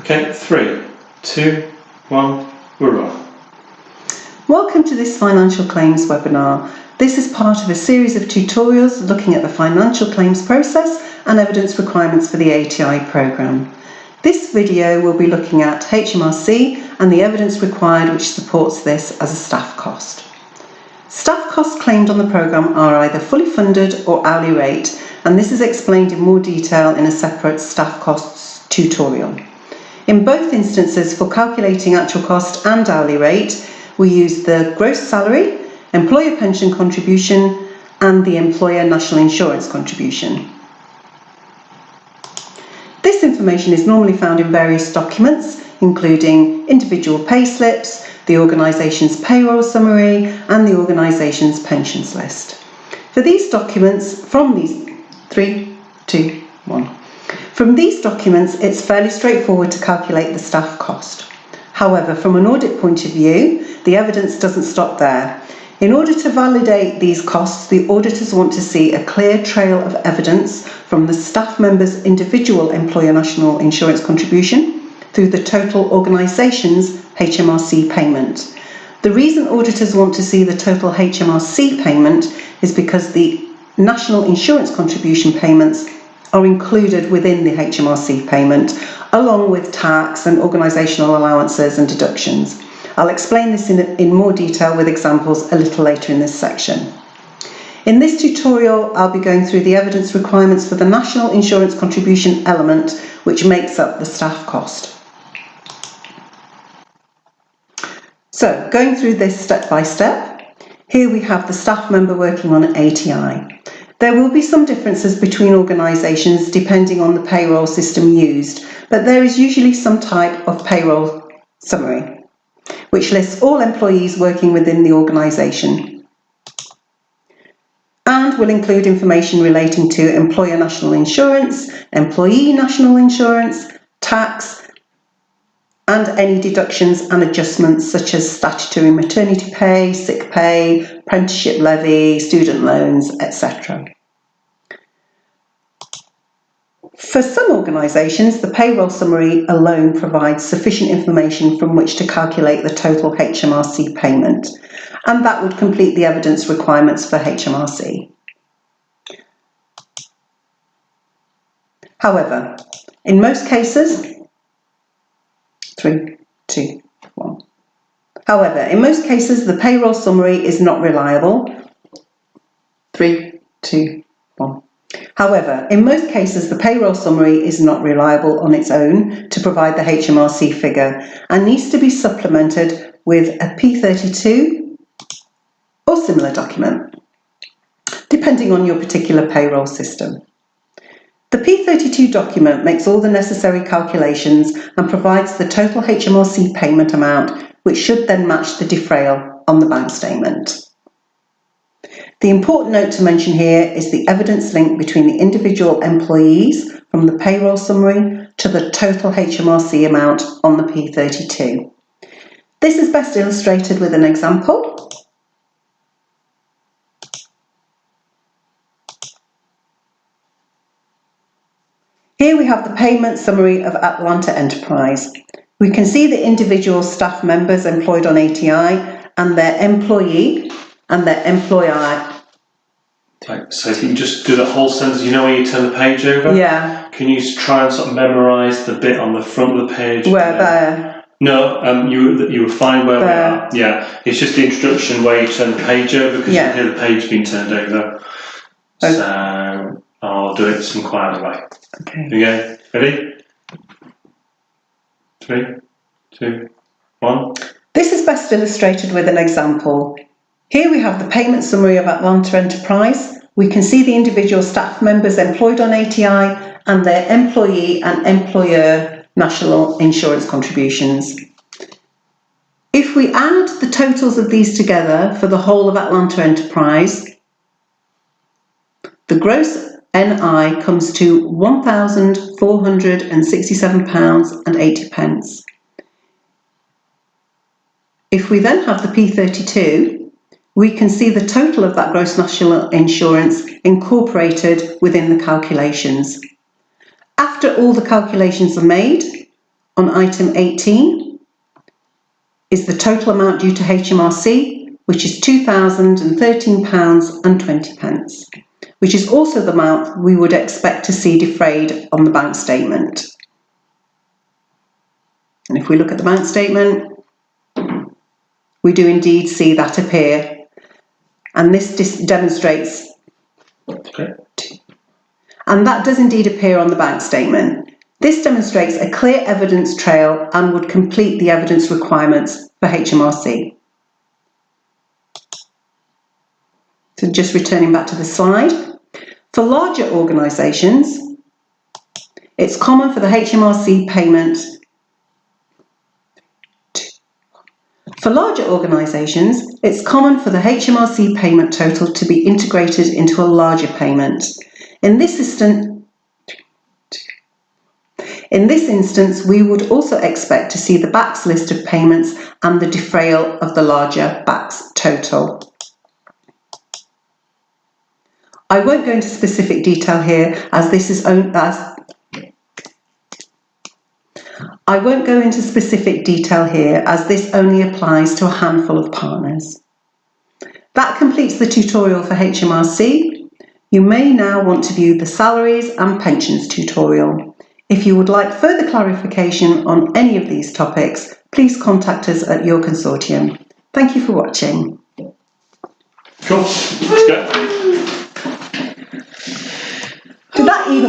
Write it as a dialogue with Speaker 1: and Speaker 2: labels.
Speaker 1: Okay, 3, 2, 1, we're on.
Speaker 2: Welcome to this financial claims webinar. This is part of a series of tutorials looking at the financial claims process and evidence requirements for the ATI programme. This video will be looking at Hmrc and the evidence required which supports this as a staff cost. Staff costs claimed on the programme are either fully funded or hourly rate, and this is explained in more detail in a separate staff costs tutorial. In both instances, for calculating actual cost and hourly rate, we use the gross salary, employer pension contribution, and the employer national insurance contribution. This information is normally found in various documents, including individual payslips, the organisation's payroll summary, and the organisation's pensions list. For these documents, from these documents, it's fairly straightforward to calculate the staff cost. However, from an audit point of view, the evidence doesn't stop there. In order to validate these costs, the auditors want to see a clear trail of evidence from the staff member's individual employer national insurance contribution through the total organisation's Hmrc payment. The reason auditors want to see the total Hmrc payment is because the national insurance contribution payments are included within the Hmrc payment, along with tax and organisational allowances and deductions. I'll explain this in more detail with examples a little later in this section. In this tutorial, I'll be going through the evidence requirements for the national insurance contribution element, which makes up the staff cost. So, going through this step by step, here we have the staff member working on an ATI. There will be some differences between organisations depending on the payroll system used, but there is usually some type of payroll summary, which lists all employees working within the organisation and will include information relating to employer national insurance, employee national insurance, tax, and any deductions and adjustments such as statutory maternity pay, sick pay, apprenticeship levy, student loans, etc. For some organisations, the payroll summary alone provides sufficient information from which to calculate the total Hmrc payment, and that would complete the evidence requirements for Hmrc. However, in most cases, the payroll summary is not reliable. However, in most cases, the payroll summary is not reliable on its own to provide the Hmrc figure and needs to be supplemented with a P32 or similar document, depending on your particular payroll system. The P32 document makes all the necessary calculations and provides the total Hmrc payment amount, which should then match the defrayal on the bank statement. The important note to mention here is the evidence link between the individual employees from the payroll summary to the total Hmrc amount on the P32. This is best illustrated with an example. Here we have the payment summary of Atlanta Enterprise. We can see the individual staff members employed on ATI and their employee and their employer.
Speaker 1: So if you can just do that whole sentence, you know when you turn the page over?
Speaker 2: Yeah.
Speaker 1: Can you try and sort of memorise the bit on the front of the page?
Speaker 2: Where there?
Speaker 1: No, you were fine where there. We are. Yeah, it's just the introduction where you turn the page over because you can hear the page being turned over. Okay. So I'll do it some quiet way.
Speaker 2: Okay.
Speaker 1: Okay, ready? 3, 2, 1.
Speaker 2: This is best illustrated with an example. Here we have the payment summary of Atlanta Enterprise. We can see the individual staff members employed on ATI and their employee and employer national insurance contributions. If we add the totals of these together for the whole of Atlanta Enterprise, the gross NI comes to £1,467.80. If we then have the P32, we can see the total of that gross national insurance incorporated within the calculations. After all the calculations are made, on item 18 is the total amount due to Hmrc, which is £2,013.20, which is also the amount we would expect to see defrayed on the bank statement. And if we look at the bank statement, we do indeed see that appear. And this demonstrates, and that does indeed appear on the bank statement. This demonstrates a clear evidence trail and would complete the evidence requirements for Hmrc. So just returning back to the slide. For larger organisations, it's common for the Hmrc payment. For larger organisations, it's common for the Hmrc payment total to be integrated into a larger payment. In this instance, we would also expect to see the BACS list of payments and the defrayal of the larger BACS total. I won't go into specific detail here as this is only applies to a handful of partners. That completes the tutorial for Hmrc. You may now want to view the salaries and pensions tutorial. If you would like further clarification on any of these topics, please contact us at your consortium. Thank you for watching.
Speaker 1: Cool. Let's go.
Speaker 2: Did that even